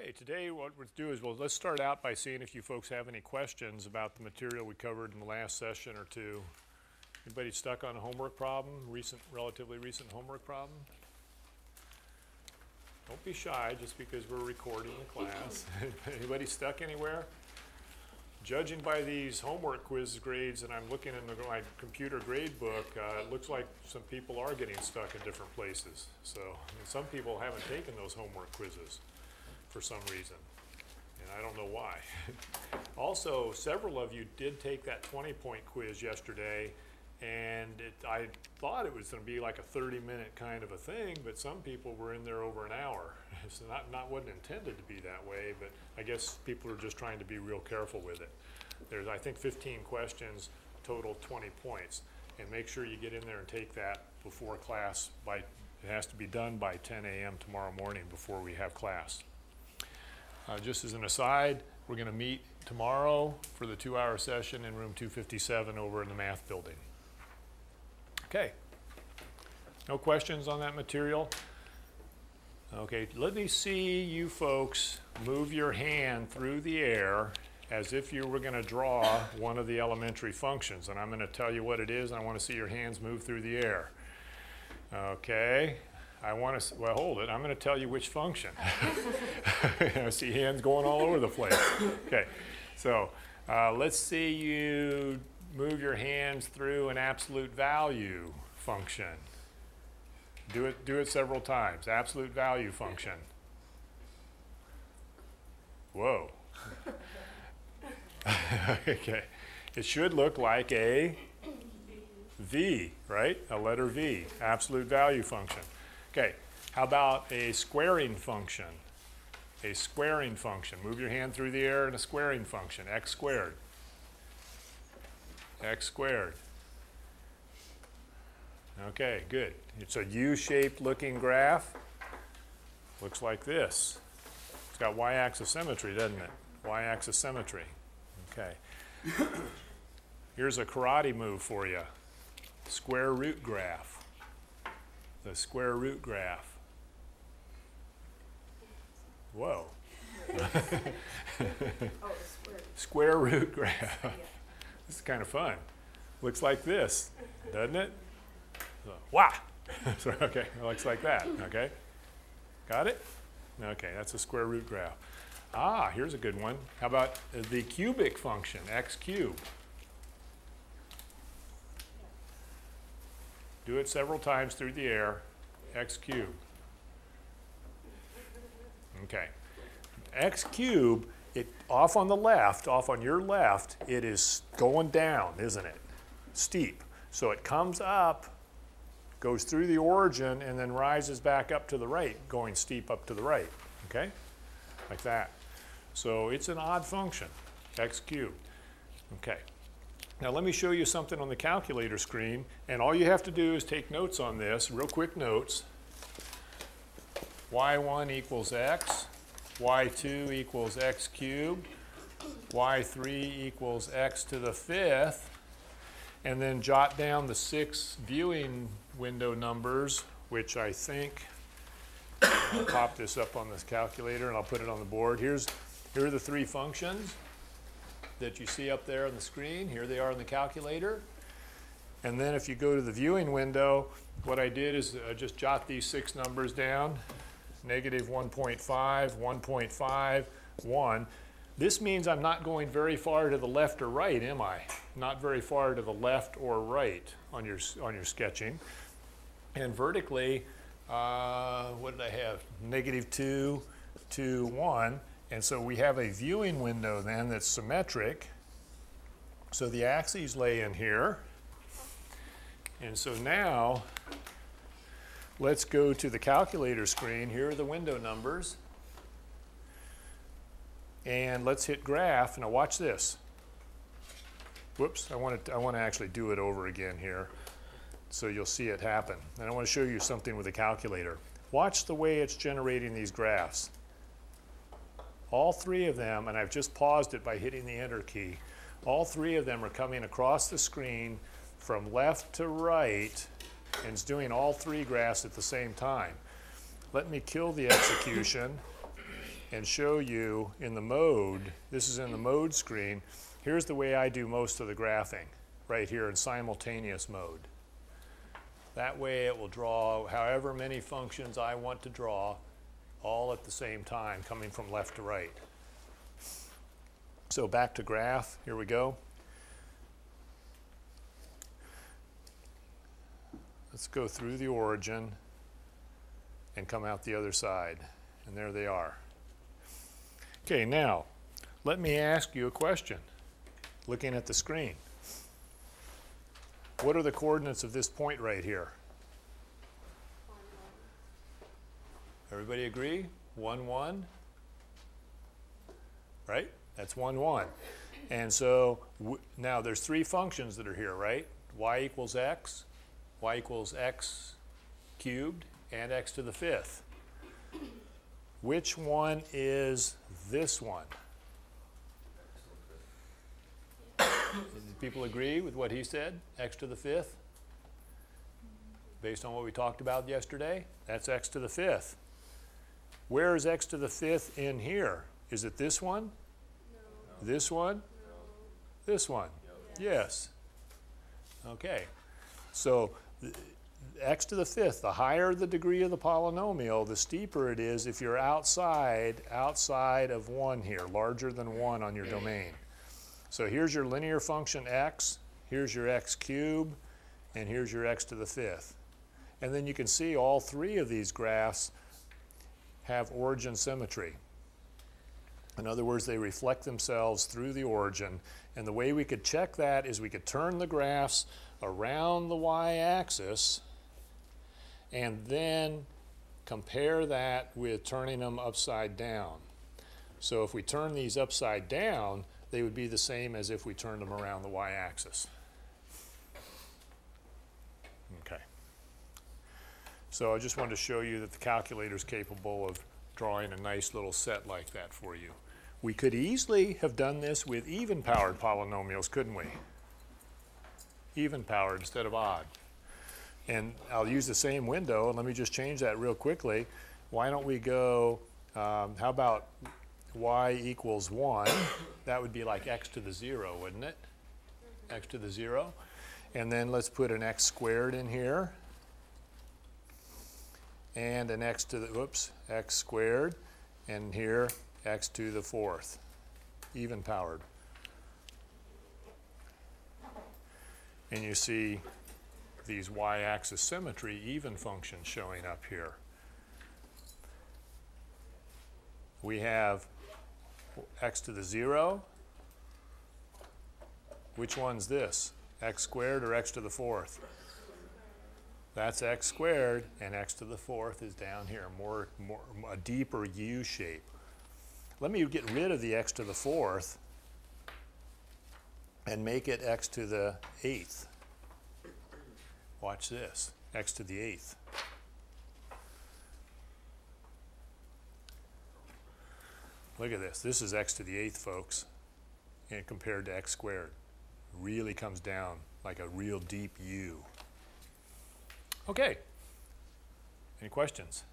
Okay, today what we'll do is, let's start out by seeing if you folks have any questions about the material we covered in the last session or two. Anybody stuck on a homework problem, relatively recent homework problem? Don't be shy just because we're recording the class. Anybody stuck anywhere? Judging by these homework quiz grades, and I'm looking in my computer grade book, it looks like some people are getting stuck in different places. So, and some people haven't taken those homework quizzes for some reason, and I don't know why. Also, several of you did take that 20-point quiz yesterday, and I thought it was going to be like a 30-minute kind of a thing, but some people were in there over an hour. It's wasn't intended to be that way, but I guess people are just trying to be real careful with it. There's, I think, 15 questions, total 20 points, and make sure you get in there and take that before class. It has to be done by 10 a.m. tomorrow morning before we have class. Just as an aside, we're going to meet tomorrow for the 2-hour session in room 257 over in the math building. Okay. No questions on that material? Okay, let me see you folks move your hand through the air as if you were going to draw one of the elementary functions. And I'm going to tell you what it is. I want to see your hands move through the air. Okay. I want to, well, hold it. I'm going to tell you which function. I see hands going all over the place. Okay, so let's see you move your hands through an absolute value function. Do it several times. Absolute value function. Whoa. Okay, it should look like a V, right? A letter V. Absolute value function. Okay, how about a squaring function? A squaring function. Move your hand through the air in a squaring function. X squared. X squared. Okay, good. It's a U-shaped looking graph. Looks like this. It's got y-axis symmetry, doesn't it? Y-axis symmetry. Okay. Here's a karate move for you. Square root graph. The square root graph. Whoa. Square root graph. This is kind of fun. Looks like this, doesn't it? So, wah! So, okay, it looks like that, okay? Got it? Okay, that's a square root graph. Ah, here's a good one. How about the cubic function, x cubed? Do it several times through the air, x cubed. Okay. X cubed, off on the left, off on your left, it is going down, isn't it? Steep. So it comes up, goes through the origin, and then rises back up to the right, going steep up to the right. Okay? Like that. So it's an odd function, x cubed. Okay. Now let me show you something on the calculator screen, and all you have to do is take notes on this, real quick notes. y1 equals x, y2 equals x cubed, y3 equals x to the 5th, and then jot down the 6 viewing window numbers, which I think, I'll pop this up on this calculator and I'll put it on the board. Here are the 3 functions that you see up there on the screen. Here they are in the calculator. And then if you go to the viewing window, what I did is just jot these 6 numbers down. Negative 1.5, 1.5, 1. This means I'm not going very far to the left or right, am I? Not very far to the left or right on your sketching. And vertically, what did I have? Negative 2 to 1. And so we have a viewing window then that's symmetric. So the axes lay in here. And so now, let's go to the calculator screen. Here are the window numbers. And let's hit graph. Now watch this. Whoops, I want to actually do it over again here so you'll see it happen. And I want to show you something with the calculator. Watch the way it's generating these graphs. All 3 of them, and I've just paused it by hitting the enter key, all 3 of them are coming across the screen from left to right, and it's doing all 3 graphs at the same time. Let me kill the execution and show you in the mode, this is in the mode screen, here's the way I do most of the graphing, right here in simultaneous mode. That way it will draw however many functions I want to draw all at the same time coming from left to right. So back to graph, here we go. Let's go through the origin and come out the other side. And there they are. Okay, now, let me ask you a question, looking at the screen. What are the coordinates of this point right here? Everybody agree? 1, 1? Right? That's 1, 1. And so, now there's 3 functions that are here, right? Y equals x, y equals x cubed, and x to the 5th. Which one is this one? Did people agree with what he said? X to the 5th? Based on what we talked about yesterday? That's x to the 5th. Where is x to the 5th in here? Is it this one? No. This one? No. This one? Yes. Okay. So x to the 5th, the higher the degree of the polynomial, the steeper it is if you're outside of 1 here, larger than 1 on your domain. So here's your linear function x, here's your x cubed, and here's your x to the 5th. And then you can see all 3 of these graphs have origin symmetry. In other words, they reflect themselves through the origin. And the way we could check that is we could turn the graphs around the y-axis and then compare that with turning them upside down. So if we turn these upside down, they would be the same as if we turned them around the y-axis. Okay. So I just wanted to show you that the calculator is capable of drawing a nice little set like that for you. We could easily have done this with even-powered polynomials, couldn't we? Even-powered instead of odd. And I'll use the same window, and let me just change that real quickly. Why don't we go, how about y equals 1? That would be like x to the 0, wouldn't it? X to the 0. And then let's put an x squared in here. And an x to the, x squared. And here, x to the 4th. Even powered. And you see these y-axis symmetry even functions showing up here. We have x to the 0. Which one's this? X squared or x to the 4th? That's x squared, and x to the 4th is down here, a deeper U shape. Let me get rid of the x to the 4th and make it x to the 8th. Watch this, x to the 8th. Look at this. This is x to the 8th, folks, and compared to x squared. Really comes down like a real deep U. Okay. Any questions?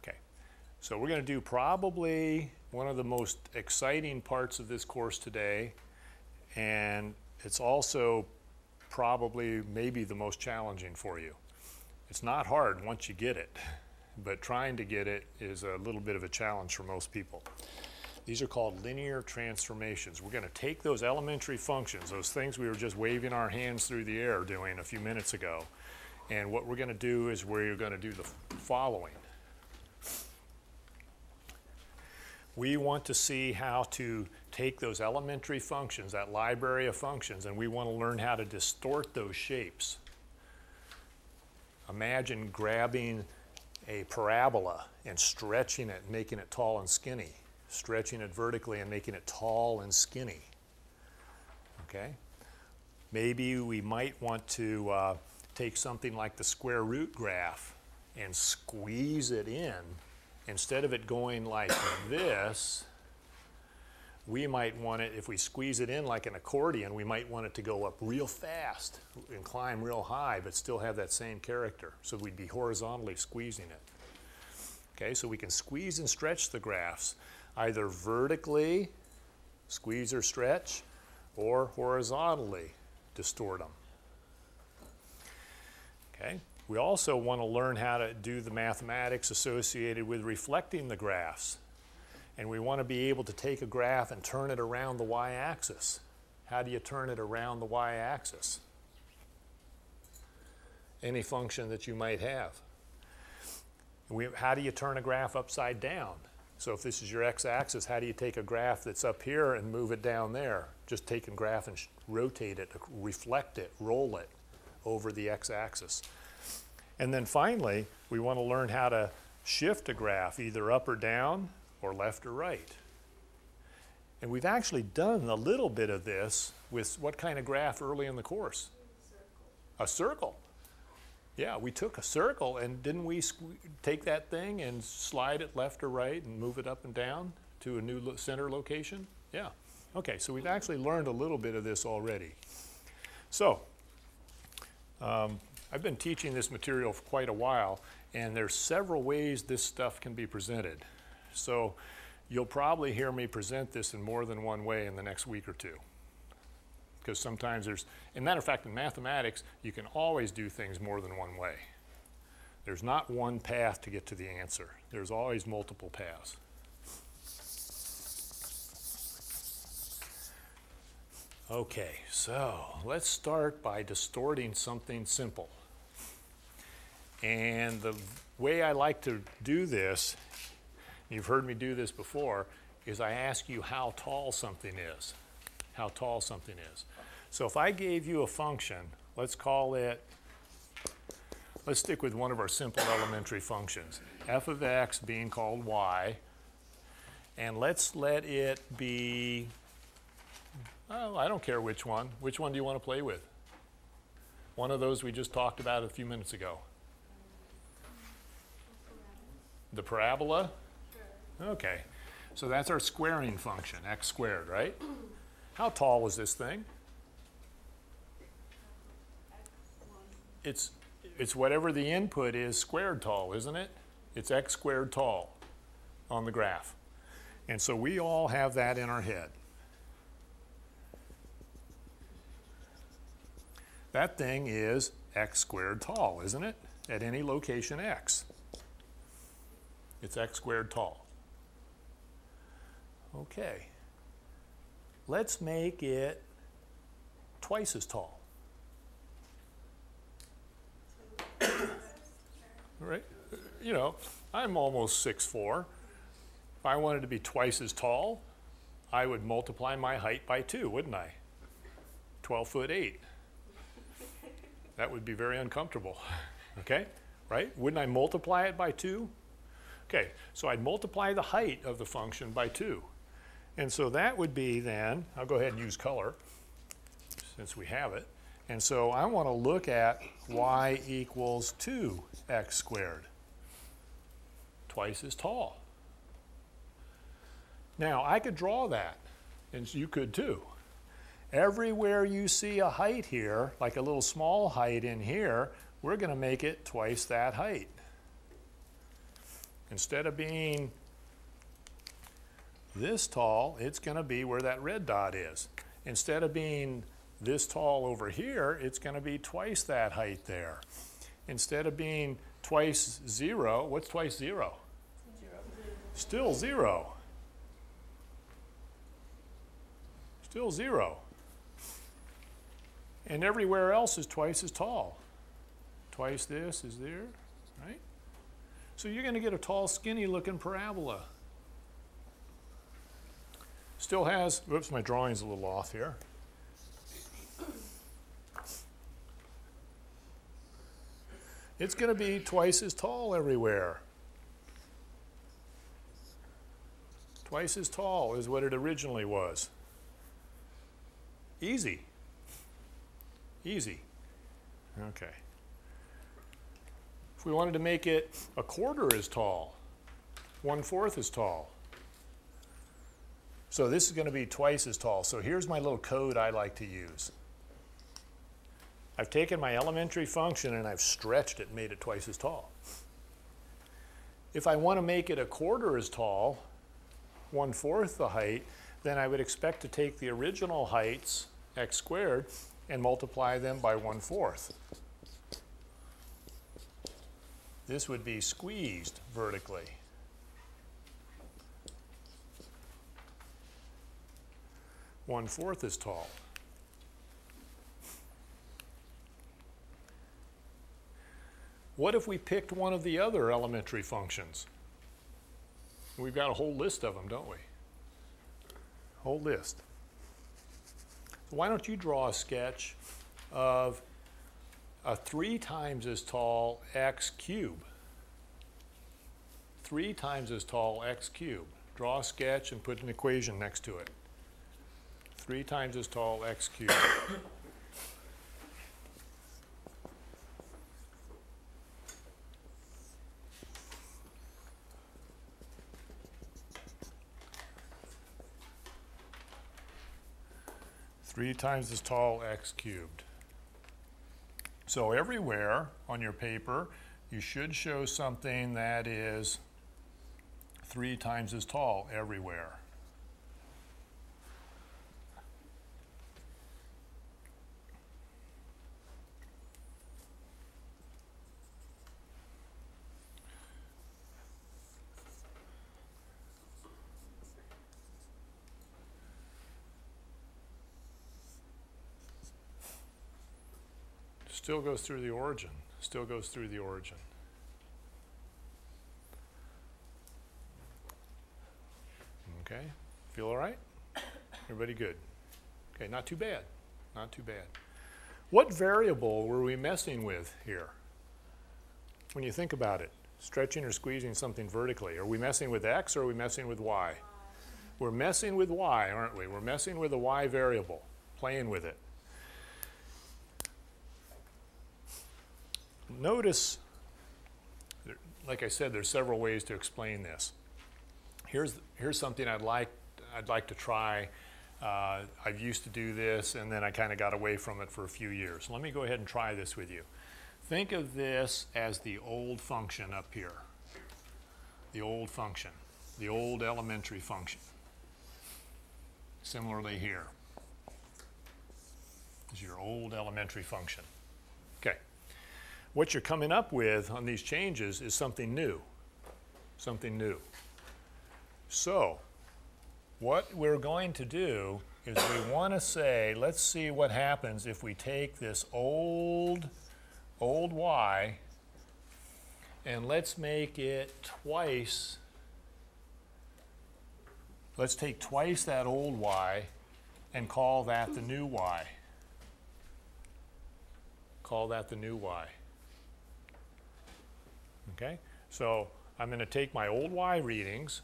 Okay. So we're going to do probably one of the most exciting parts of this course today, and it's also probably maybe the most challenging for you. It's not hard once you get it, but trying to get it is a little bit of a challenge for most people. These are called linear transformations. We're going to take those elementary functions, those things we were just waving our hands through the air doing a few minutes ago, and what we're going to do is we're going to do the following. We want to see how to take those elementary functions, that library of functions, and we want to learn how to distort those shapes. Imagine grabbing a parabola and stretching it, making it tall and skinny. Stretching it vertically and making it tall and skinny. Okay? Maybe we might want to take something like the square root graph and squeeze it in. Instead of it going like this, we might want it, if we squeeze it in like an accordion, we might want it to go up real fast and climb real high, but still have that same character. So we'd be horizontally squeezing it. Okay, so we can squeeze and stretch the graphs, either vertically, squeeze or stretch, or horizontally, distort them. Okay, we also want to learn how to do the mathematics associated with reflecting the graphs. And we want to be able to take a graph and turn it around the y-axis. How do you turn it around the y-axis? Any function that you might have. How do you turn a graph upside down? So if this is your x-axis, how do you take a graph that's up here and move it down there? Just take a graph and rotate it, reflect it, roll it over the x-axis. And then finally, we want to learn how to shift a graph either up or down or left or right. And we've actually done a little bit of this with what kind of graph early in the course? A circle. Yeah, we took a circle, and didn't we take that thing and slide it left or right and move it up and down to a new center location? Yeah. Okay, so we've actually learned a little bit of this already. So, I've been teaching this material for quite a while, and there's several ways this stuff can be presented. So, you'll probably hear me present this in more than one way in the next week or two. Because sometimes there's, as a matter of fact, in mathematics, you can always do things more than one way. There's not one path to get to the answer. There's always multiple paths. Okay, so let's start by distorting something simple. And the way I like to do this, you've heard me do this before, is I ask you how tall something is. How tall something is. So if I gave you a function, let's call it, let's stick with one of our simple elementary functions, f of x being called y, and let's let it be, oh, I don't care which one. Which one do you want to play with? One of those we just talked about a few minutes ago. The parabola? Okay, so that's our squaring function, x squared, right? How tall is this thing? It's whatever the input is squared tall, isn't it? It's x squared tall on the graph. And so we all have that in our head. That thing is x squared tall, isn't it? At any location x. It's x squared tall. Okay. Let's make it twice as tall. Right? You know, I'm almost 6'4". If I wanted to be twice as tall, I would multiply my height by 2, wouldn't I? 12'8". That would be very uncomfortable. Okay? Right? Wouldn't I multiply it by 2? Okay, so I'd multiply the height of the function by 2. And so that would be then, I'll go ahead and use color since we have it. And so I want to look at y equals 2x squared, twice as tall. Now I could draw that, and you could too. Everywhere you see a height here, like a little small height in here, we're going to make it twice that height. Instead of being this tall, it's going to be where that red dot is. Instead of being this tall over here, it's going to be twice that height there. Instead of being twice 0, what's twice 0? 0. Still 0. Still 0. And everywhere else is twice as tall. Twice this is there, right? So you're going to get a tall, skinny looking parabola. Still has, whoops, my drawing's a little off here. It's going to be twice as tall everywhere. Twice as tall is what it originally was. Easy. Easy. Okay. If we wanted to make it a quarter as tall, 1/4 as tall. So this is going to be twice as tall. So here's my little code I like to use. I've taken my elementary function and I've stretched it and made it twice as tall. If I want to make it 1/4 as tall, 1/4 the height, then I would expect to take the original heights, x squared, and multiply them by 1/4. This would be squeezed vertically. One-fourth as tall. What if we picked one of the other elementary functions? We've got a whole list of them, don't we? Whole list. Why don't you draw a sketch of a 3 times as tall x cubed? 3 times as tall x cubed. Draw a sketch and put an equation next to it. 3 times as tall x cubed. Three times as tall x cubed. So everywhere on your paper, you should show something that is 3 times as tall everywhere. Still goes through the origin. Still goes through the origin. Okay, feel all right? Everybody good? Okay, not too bad. Not too bad. What variable were we messing with here? When you think about it, stretching or squeezing something vertically. Are we messing with x or are we messing with y? We're messing with y, aren't we? We're messing with a y variable, playing with it. Notice, like I said, there's several ways to explain this. Here's something I'd like to try. I used to do this, and then I kind of got away from it for a few years. Let me go ahead and try this with you. Think of this as the old function up here. The old function, the old elementary function. Similarly here. This is your old elementary function. Okay. What you're coming up with on these changes is something new. Something new. So, what we're going to do is we want to say, let's see what happens if we take this old y and let's make it twice. Let's take twice that old y and call that the new y. Call that the new y. Okay, so I'm going to take my old y readings.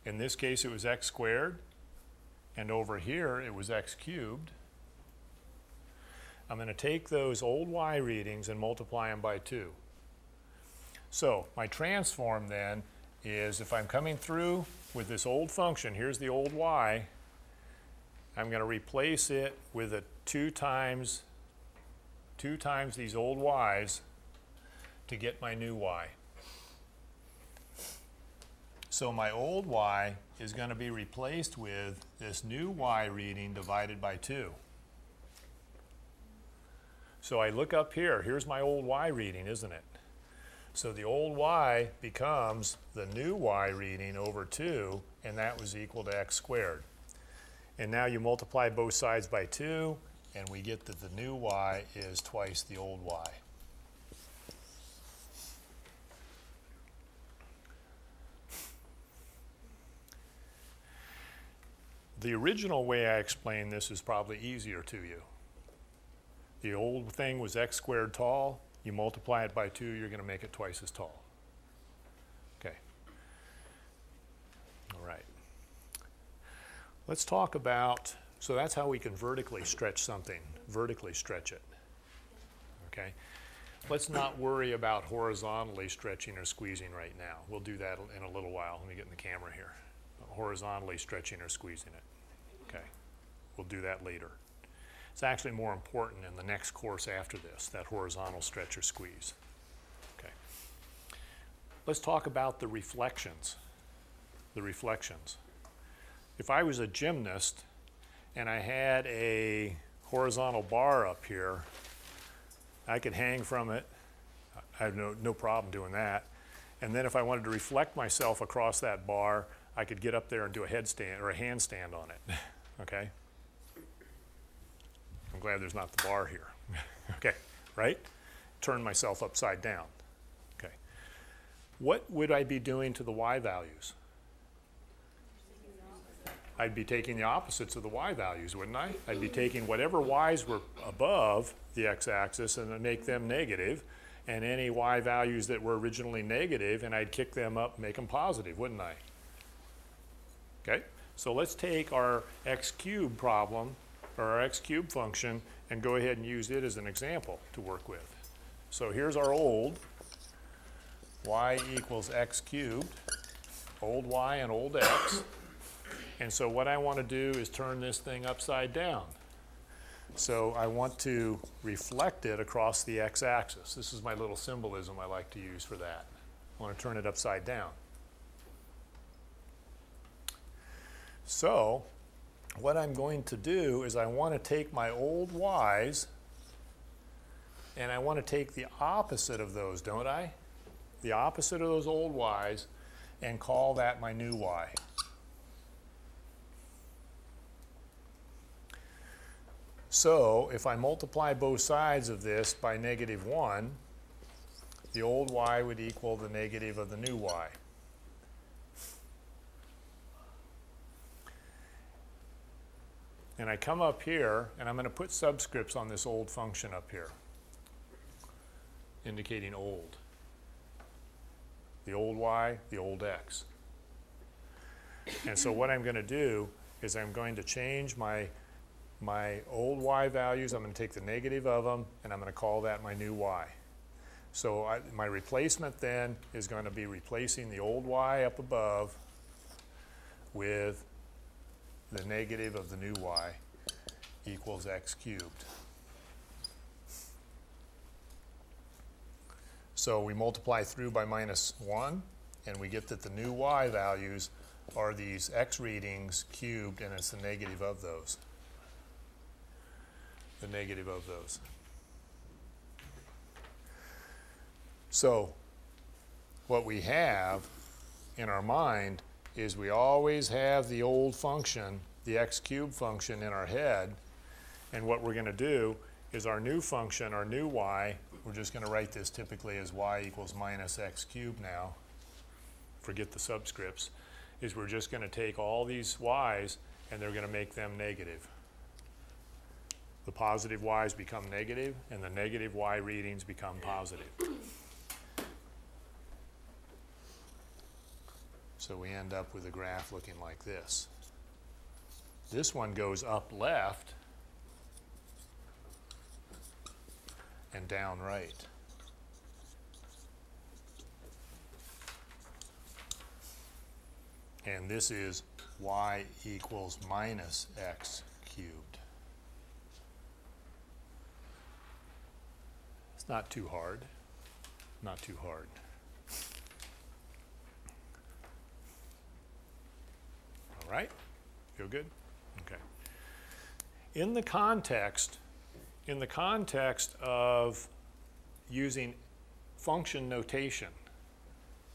In this case, it was x squared, and over here, it was x cubed. I'm going to take those old y readings and multiply them by 2. So my transform then is, if I'm coming through with this old function, here's the old y, I'm going to replace it with a 2 times these old y's to get my new y. So my old y is going to be replaced with this new y reading divided by 2. So I look up here, here's my old y reading, isn't it? So the old y becomes the new y reading over 2, and that was equal to x squared. And now you multiply both sides by 2, and we get that the new y is twice the old y. The original way I explained this is probably easier to you. The old thing was x squared tall. You multiply it by 2, you're going to make it twice as tall. Okay. All right. Let's talk about, so that's how we can vertically stretch something, vertically stretch it. Okay. Let's not worry about horizontally stretching or squeezing right now. We'll do that in a little while. Let me get in the camera here. Horizontally stretching or squeezing it. Okay, we'll do that later. It's actually more important in the next course after this, that horizontal stretch or squeeze. Okay. let's talk about the reflections. The reflections. If I was a gymnast and I had a horizontal bar up here, I could hang from it. I have no problem doing that. And then if I wanted to reflect myself across that bar, I could get up there and do a headstand or a handstand on it. Okay? I'm glad there's not the bar here. Okay, right? Turn myself upside down. Okay. What would I be doing to the y values? I'd be taking the opposites of the y values, wouldn't I? I'd be taking whatever y's were above the x-axis and then make them negative, and any y values that were originally negative, and I'd kick them up and make them positive, wouldn't I? Okay, so let's take our x cubed problem, or our x cubed function, and go ahead and use it as an example to work with. So here's our old y equals x cubed, old y and old x. And so what I want to do is turn this thing upside down. So I want to reflect it across the x-axis. This is my little symbolism I like to use for that. I want to turn it upside down. So what I'm going to do is I want to take my old y's and I want to take the opposite of those, don't I? The opposite of those old y's and call that my new y. So if I multiply both sides of this by -1, the old y would equal the negative of the new y. And I come up here, and I'm going to put subscripts on this old function up here, indicating old. The old y, the old x. And so what I'm going to do is I'm going to change my old y values. I'm going to take the negative of them, and I'm going to call that my new y. So my replacement then is going to be replacing the old y up above with the negative of the new y equals x cubed. So we multiply through by -1, and we get that the new y values are these x readings cubed, and it's the negative of those. The negative of those. So what we have in our mind is we always have the old function, the x cubed function in our head, and what we're going to do is our new function, our new y, we're just going to write this typically as y equals minus x cubed now, forget the subscripts, is we're just going to take all these y's and they're going to make them negative. The positive y's become negative, and the negative y readings become positive. So we end up with a graph looking like this. This one goes up left and down right. And this is y equals minus x cubed. It's not too hard. Not too hard. All right? Feel good? Okay. In the context of using function notation,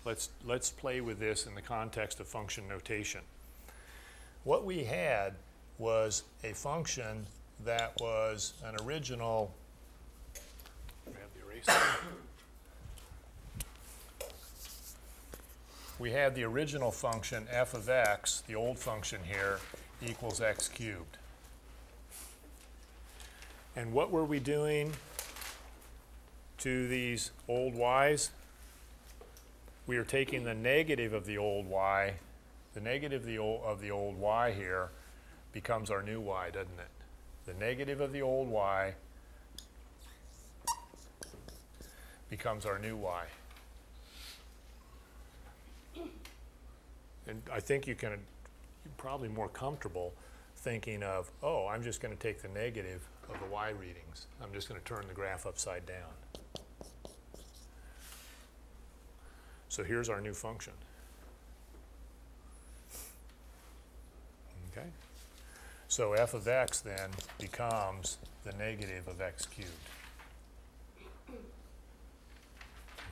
let's play with this in the context of function notation. What we had was a function that was an original. Grab the eraser. We had the original function f of x, the old function here, equals x cubed. And what were we doing to these old y's? We are taking the negative of the old y. The negative of the old y here becomes our new y, doesn't it? The negative of the old y becomes our new y. And I think you're probably more comfortable thinking of, oh, I'm just going to take the negative of the y readings. I'm just going to turn the graph upside down. So here's our new function. Okay? So f of x then becomes the negative of x cubed.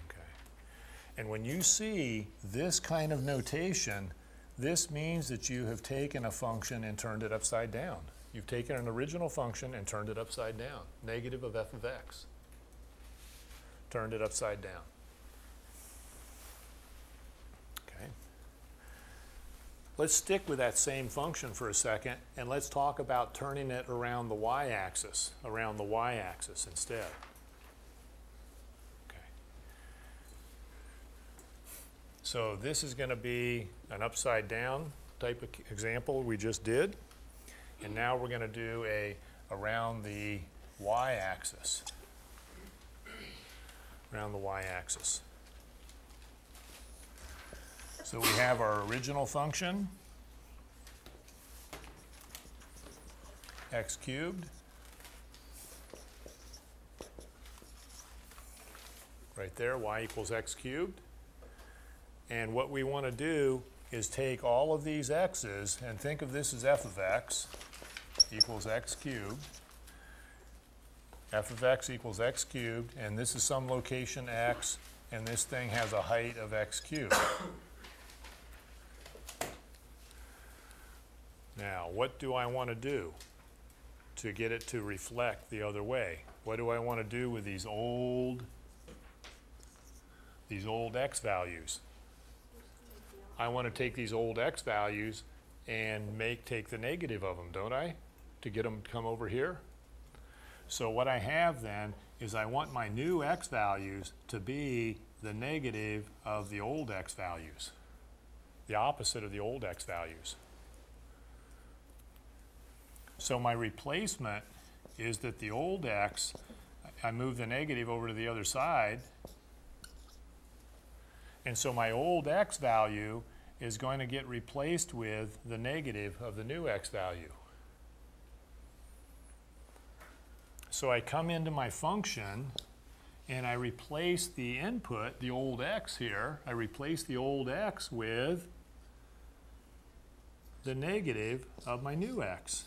Okay. And when you see this kind of notation, this means that you have taken a function and turned it upside down. You've taken an original function and turned it upside down. Negative of f of x. Turned it upside down. Okay. Let's stick with that same function for a second, and let's talk about turning it around the y-axis, instead. Okay. So this is going to be an upside down type of example we just did. And now we're going to do a around the y-axis. Around the y-axis. So we have our original function, x cubed. Right there, y equals x cubed. And what we want to do is take all of these x's and think of this as f of x equals x cubed. F of x equals x cubed, and this is some location x, and this thing has a height of x cubed. Now, what do I want to do to get it to reflect the other way? What do I want to do with these old x values? I want to take these old x values and take the negative of them, don't I? To get them to come over here. So what I have then is I want my new x values to be the negative of the old x values, the opposite of the old x values. So my replacement is that the old x, I move the negative over to the other side, and so my old x value is going to get replaced with the negative of the new x value. So I come into my function and I replace the input, the old x here, I replace the old x with the negative of my new x.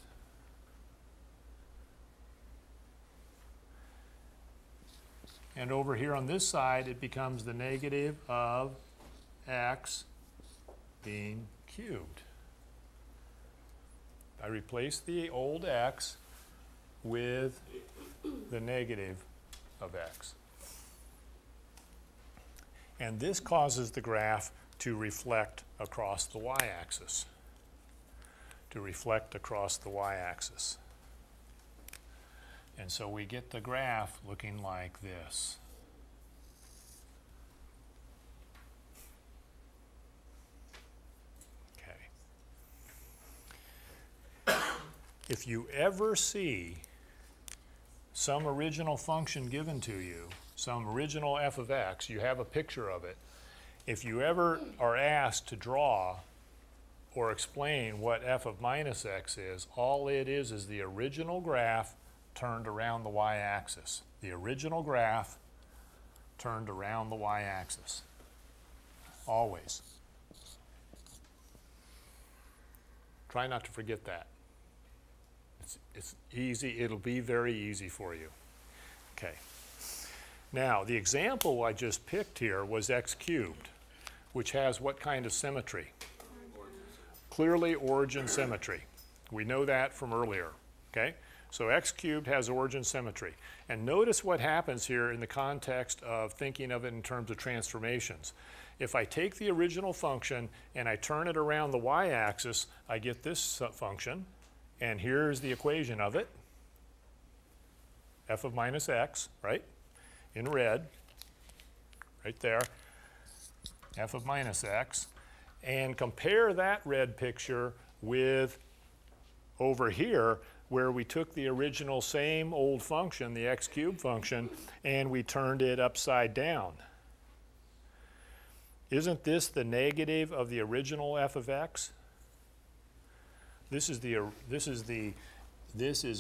And over here on this side, it becomes the negative of x being cubed. I replace the old x with the negative of x. And this causes the graph to reflect across the y-axis. And so we get the graph looking like this. Okay. If you ever see some original function given to you, some original f of x, you have a picture of it. If you ever are asked to draw or explain what f of minus x is, all it is the original graph turned around the y-axis. The original graph turned around the y-axis. Always. Try not to forget that. It's easy. It'll be very easy for you. Okay. Now, the example I just picked here was x cubed, which has what kind of symmetry? Clearly origin symmetry. We know that from earlier. Okay? So x cubed has origin symmetry. And notice what happens here in the context of thinking of it in terms of transformations. If I take the original function and I turn it around the y-axis, I get this function. And here's the equation of it. F of minus x, right? In red, right there. F of minus x. And compare that red picture with over here, where we took the original same old function, the x cubed function, and we turned it upside down. Isn't this the negative of the original f of x? This is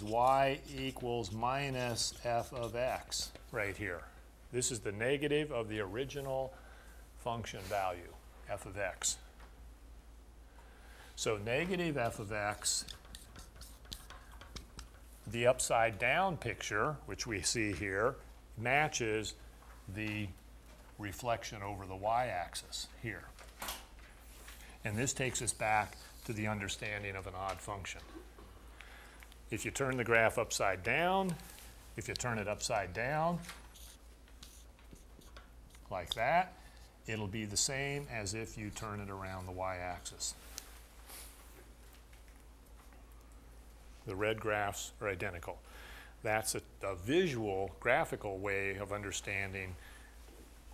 y equals minus f of x right here. This is the negative of the original function value, f of x. So negative f of x, the upside down picture, which we see here, matches the reflection over the y-axis here. And this takes us back to the understanding of an odd function. If you turn the graph upside down, if you turn it upside down, like that, it'll be the same as if you turn it around the y-axis. The red graphs are identical. That's a visual, graphical way of understanding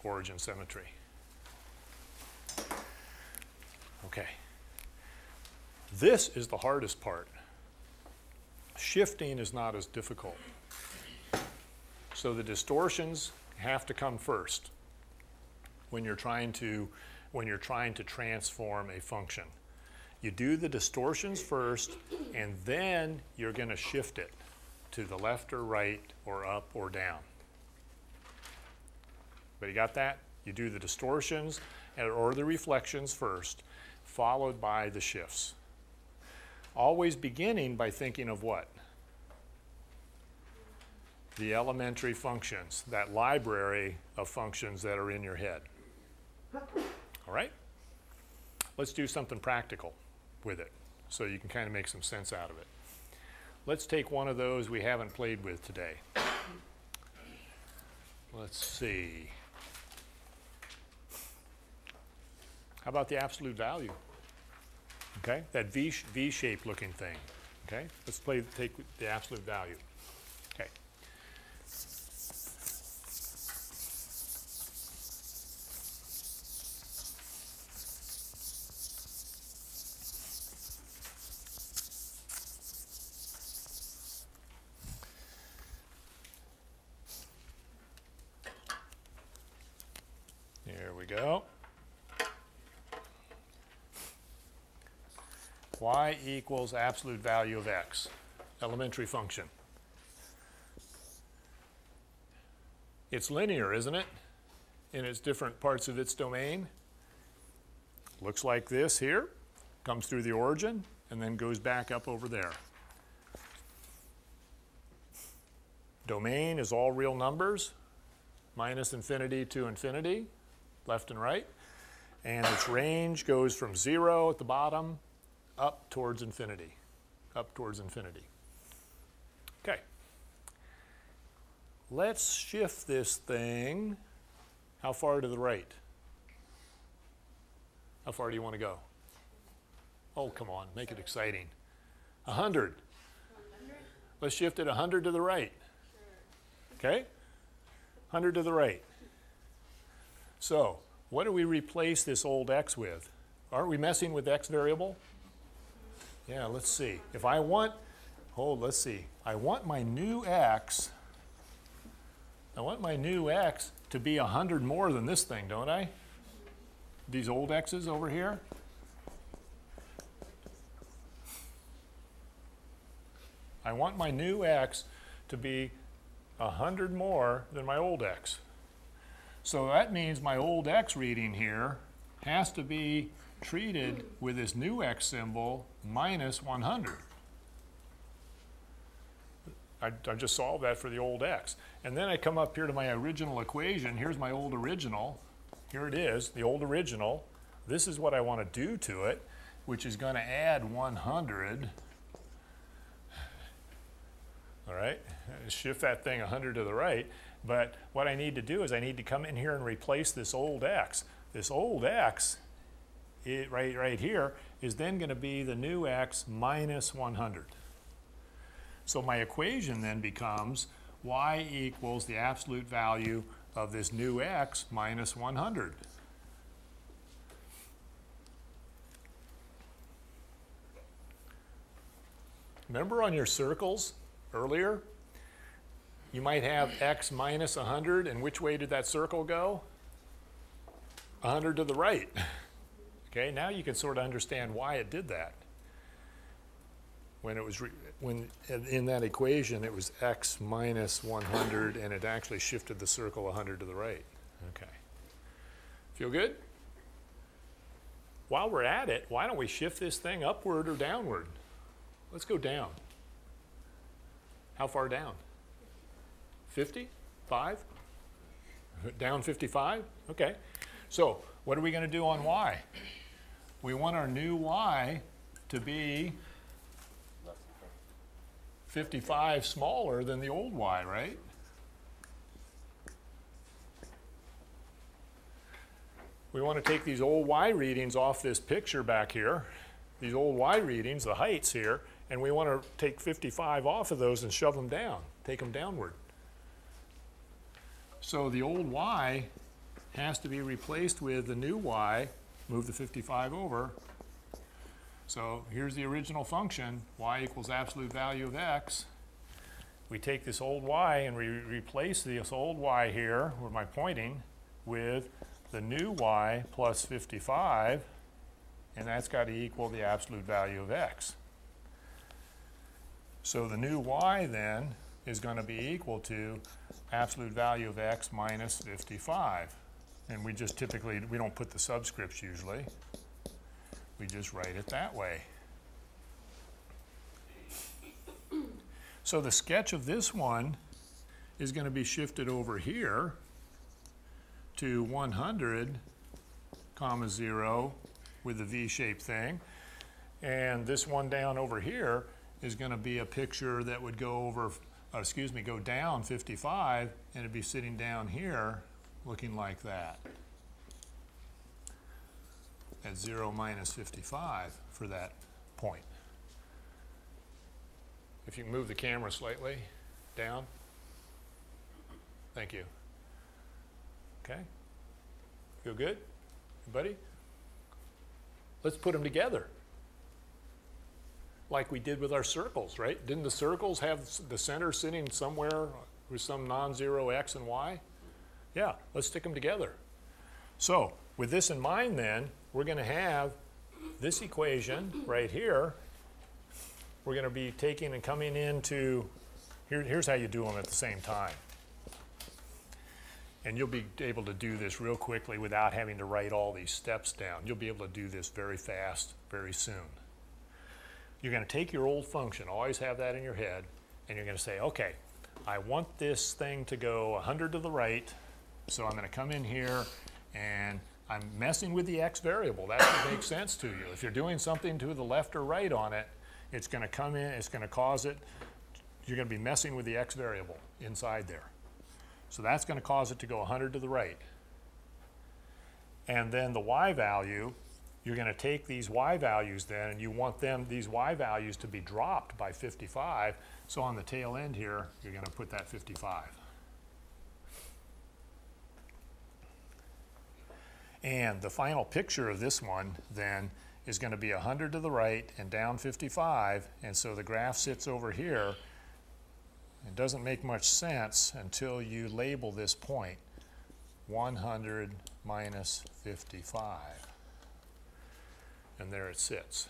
origin symmetry. Okay. This is the hardest part. Shifting is not as difficult. So the distortions have to come first when you're trying to transform a function. You do the distortions first, and then you're going to shift it to the left or right or up or down. But you got that? You do the distortions or the reflections first, followed by the shifts. Always beginning by thinking of what? The elementary functions, that library of functions that are in your head. All right? Let's do something practical with it so you can kind of make some sense out of it. Let's take one of those we haven't played with today. Let's see. How about the absolute value? Okay, that V-shaped looking thing. Okay, let's take the absolute value. Okay. There we go. Y equals absolute value of x, elementary function. It's linear, isn't it? In its different parts of its domain. Looks like this here, comes through the origin, and then goes back up over there. Domain is all real numbers, minus infinity to infinity, left and right. And its range goes from 0 at the bottom up towards infinity, up towards infinity. Okay. Let's shift this thing. How far to the right? How far do you want to go? Oh, come on, make it exciting. 100. Let's shift it 100 to the right. Okay? 100 to the right. So, what do we replace this old x with? Aren't we messing with x variable? Yeah, let's see. If I want, let's see. I want my new x to be 100 more than this thing, don't I? These old x's over here. I want my new x to be 100 more than my old x. So that means my old x reading here has to be treated with this new x symbol minus 100. I just solved that for the old x. And then I come up here to my original equation. Here's my old original. Here it is, the old original. This is what I want to do to it, which is going to add 100. All right, shift that thing 100 to the right. But what I need to do is I need to come in here and replace this old x. This old x, right here, is then going to be the new x minus 100. So my equation then becomes y equals the absolute value of this new x minus 100. Remember on your circles earlier? You might have x minus 100, and which way did that circle go? 100 to the right. Okay, now you can sort of understand why it did that. When it was in that equation, it was x minus 100, and it actually shifted the circle 100 to the right. Okay. Feel good? While we're at it, why don't we shift this thing upward or downward? Let's go down. How far down? 50? 5? Down 55? Okay. So what are we going to do on y? We want our new y to be 55 smaller than the old y, right? We want to take these old y readings off this picture back here, these old y readings, the heights here, and we want to take 55 off of those and shove them down, take them downward. So the old y has to be replaced with the new y, move the 55 over. So here's the original function, y equals absolute value of x. We take this old y and we replace this old y here, where am I pointing, with the new y plus 55, and that's got to equal the absolute value of x. So the new y then is going to be equal to absolute value of x minus 55. And we just typically, we don't put the subscripts usually. We just write it that way. So the sketch of this one is going to be shifted over here to 100, comma 0 with the V-shaped thing. And this one down over here is going to be a picture that would go over, go down 55, and it'd be sitting down here looking like that. At 0 minus 55 for that point. If you can move the camera slightly down. Thank you. Okay. Feel good? Everybody? Let's put them together. Like we did with our circles, right? Didn't the circles have the center sitting somewhere with some non-zero x and y? Yeah, let's stick them together. So, with this in mind then, we're going to have this equation right here. We're going to be taking and coming into, here's how you do them at the same time. And you'll be able to do this real quickly without having to write all these steps down. You'll be able to do this very fast, very soon. You're going to take your old function, always have that in your head, and you're going to say, okay, I want this thing to go 100 to the right, so I'm going to come in here and I'm messing with the x variable. That should make sense to you. If you're doing something to the left or right on it, it's going to come in, it's going to cause it, you're going to be messing with the x variable inside there. So that's going to cause it to go 100 to the right. And then the y value, you're going to take these y values then, and you want these y values to be dropped by 55. So on the tail end here, you're going to put that 55. And the final picture of this one then is going to be 100 to the right and down 55. And so the graph sits over here. It doesn't make much sense until you label this point 100 minus 55. And there it sits.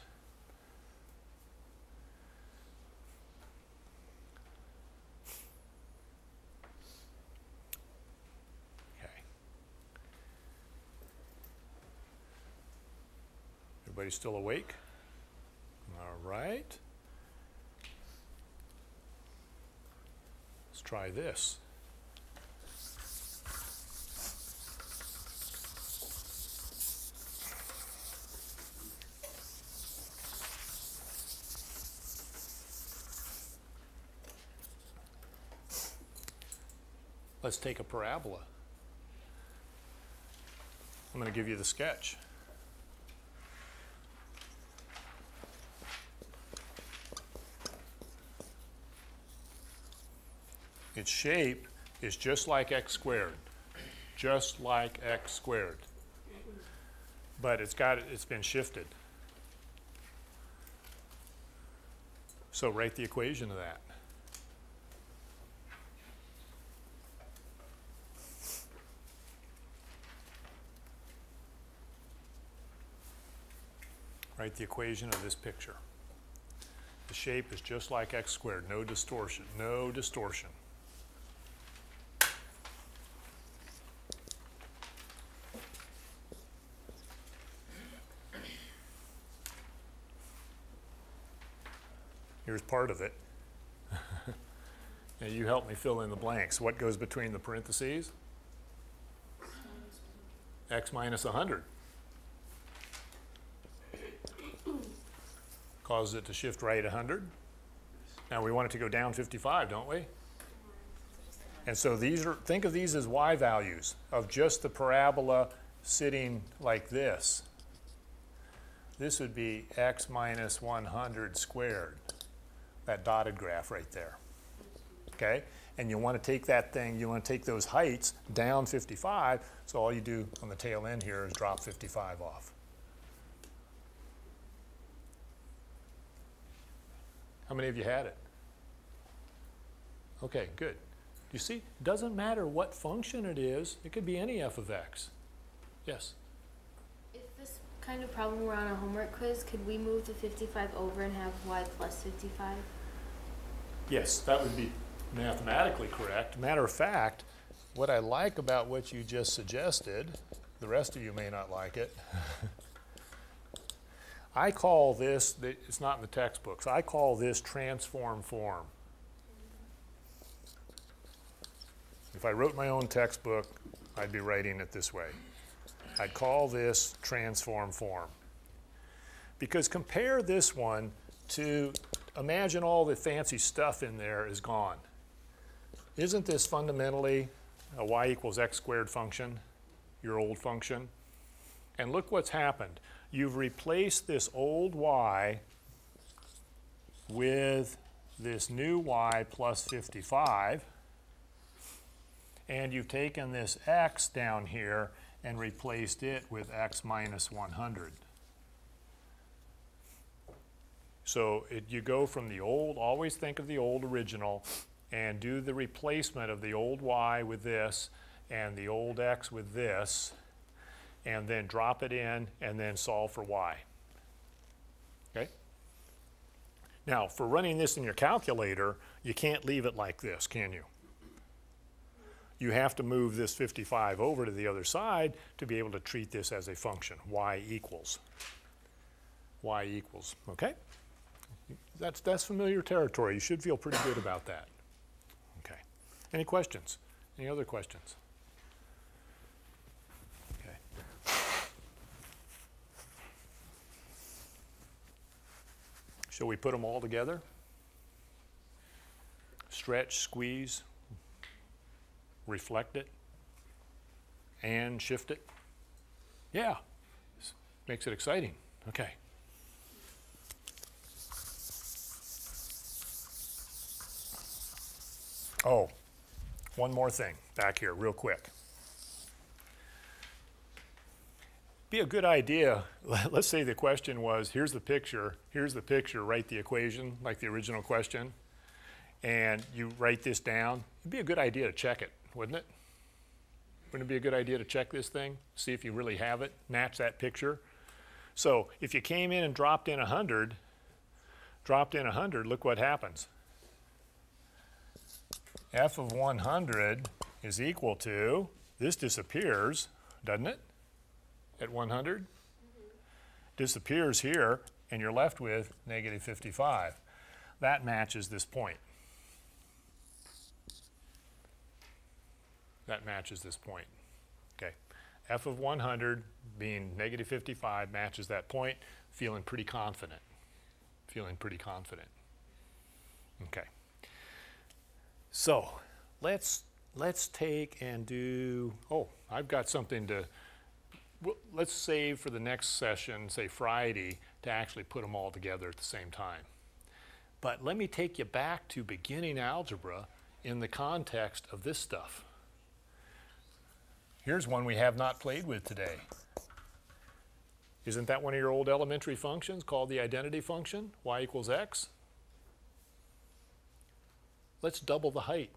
Okay. Everybody still awake? All right. Let's try this. Let's take a parabola. I'm going to give you the sketch. Its shape is just like x squared, just like x squared. But it's been shifted. So write the equation of that. Write the equation of this picture. The shape is just like x squared, no distortion, no distortion. Here's part of it. And you help me fill in the blanks. What goes between the parentheses? X minus 100. Causes it to shift right 100. Now we want it to go down 55, don't we? And so these are, think of these as y values of just the parabola sitting like this. This would be x minus 100 squared, that dotted graph right there. Okay? And you want to take that thing, you want to take those heights down 55, so all you do on the tail end here is drop 55 off. How many of you had it? Okay, good. You see, it doesn't matter what function it is, it could be any f of x. Yes? If this kind of problem were on a homework quiz, could we move the 55 over and have y plus 55? Yes, that would be mathematically correct. Matter of fact, what I like about what you just suggested, the rest of you may not like it, I call this, it's not in the textbooks, I call this transform form. If I wrote my own textbook, I'd be writing it this way. I'd call this transform form. Because compare this one to, imagine all the fancy stuff in there is gone. Isn't this fundamentally a y equals x squared function, your old function? And look what's happened. You've replaced this old y with this new y plus 55, and you've taken this x down here and replaced it with x minus 100. So you go from the old, always think of the old original, and do the replacement of the old y with this and the old x with this, and then drop it in and then solve for y. Okay? Now, for running this in your calculator, you can't leave it like this, can you? You have to move this 55 over to the other side to be able to treat this as a function, y equals. Y equals, okay? That's familiar territory. You should feel pretty good about that. Okay. Any questions? Any other questions? Okay. Shall we put them all together? Stretch, squeeze, reflect it, and shift it? Yeah. This makes it exciting. Okay. Oh, one more thing back here real quick. Be a good idea, let's say the question was, here's the picture, write the equation like the original question, and you write this down. It'd be a good idea to check it, wouldn't it? Wouldn't it be a good idea to check this thing, see if you really have it, match that picture? So if you came in and dropped in 100, look what happens. F of 100 is equal to, this disappears, doesn't it? At 100? Disappears here, and you're left with negative 55. That matches this point. That matches this point. Okay. F of 100 being negative 55 matches that point. Feeling pretty confident. Feeling pretty confident. Okay. So let's take and do, oh, I've got something to, let's save for the next session, say Friday, to actually put them all together at the same time. But let me take you back to beginning algebra in the context of this stuff. Here's one we have not played with today. Isn't that one of your old elementary functions called the identity function, y equals x? Let's double the height.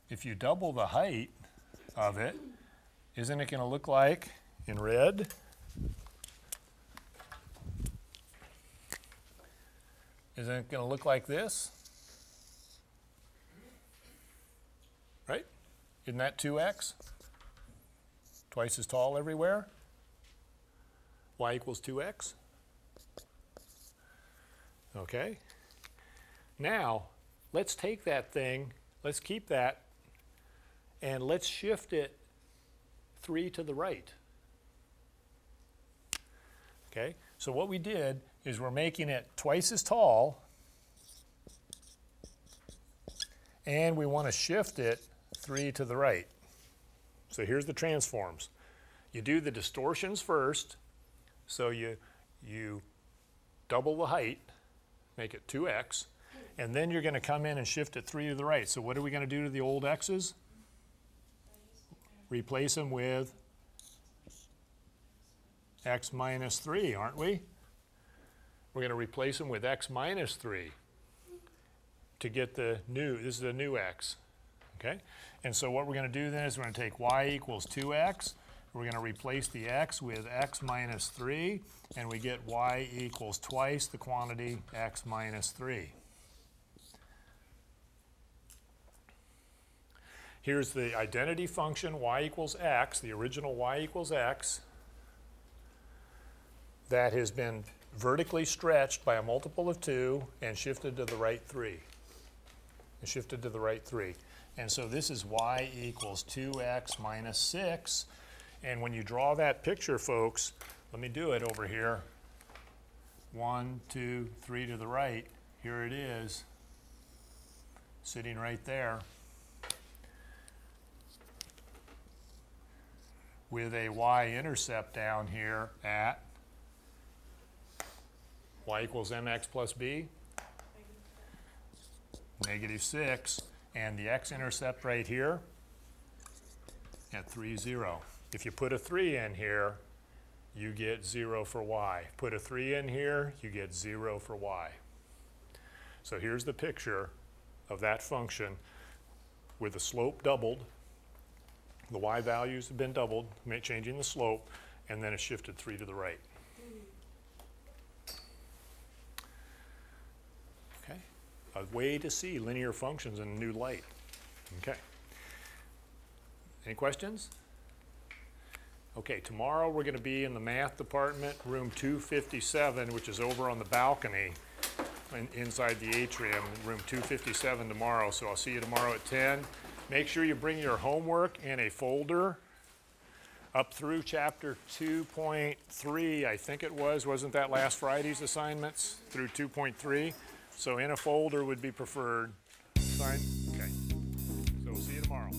If you double the height of it, isn't it going to look like, in red, isn't it going to look like this? Right? Isn't that 2x? Twice as tall everywhere? Y equals 2x? Okay? Now, let's take that thing, let's keep that, and let's shift it 3 to the right. Okay? So what we did is we're making it twice as tall, and we want to shift it 3 to the right. So here's the transforms. You do the distortions first, so you double the height, make it 2x, and then you're going to come in and shift it 3 to the right. So what are we going to do to the old x's? Replace them with x minus 3, aren't we? We're going to replace them with x minus 3 to get the new, this is a new x. Okay? And so what we're going to do then is we're going to take y equals 2x. We're going to replace the x with x minus 3, and we get y equals twice the quantity x minus 3. Here's the identity function, y equals x, the original y equals x, that has been vertically stretched by a multiple of 2 and shifted to the right 3. And shifted to the right 3. And so this is y equals 2x minus 6. And when you draw that picture, folks, let me do it over here. 1, 2, 3 to the right. Here it is, sitting right there, with a y-intercept down here at y equals mx plus b, -6, and the x-intercept right here at 3, 0. If you put a 3 in here, you get 0 for y. Put a 3 in here, you get 0 for y. So here's the picture of that function with the slope doubled. The y values have been doubled, changing the slope, and then it's shifted 3 to the right. Okay, a way to see linear functions in a new light. Okay. Any questions? Okay, tomorrow we're going to be in the math department, room 257, which is over on the balcony inside the atrium, room 257 tomorrow. So I'll see you tomorrow at 10. Make sure you bring your homework in a folder up through chapter 2.3, I think it was. Wasn't that last Friday's assignments? Through 2.3. So in a folder would be preferred. Fine? Okay. So we'll see you tomorrow.